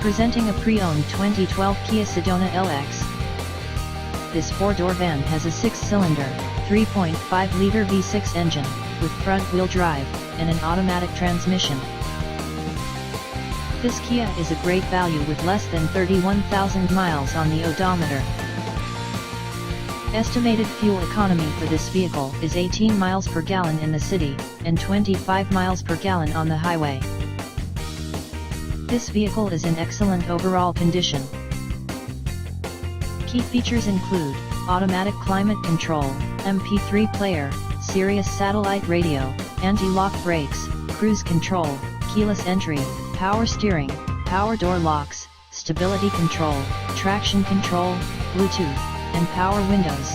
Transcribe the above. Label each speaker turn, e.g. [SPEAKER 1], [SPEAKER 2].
[SPEAKER 1] Presenting a pre-owned 2012 Kia Sedona LX. This four-door van has a six-cylinder, 3.5-liter V6 engine, with front-wheel drive, and an automatic transmission. This Kia is a great value with less than 31,000 miles on the odometer. Estimated fuel economy for this vehicle is 18 miles per gallon in the city, and 25 miles per gallon on the highway. This vehicle is in excellent overall condition. Key features include automatic climate control, MP3 player, Sirius satellite radio, anti-lock brakes, cruise control, keyless entry, power steering, power door locks, stability control, traction control, Bluetooth, and power windows.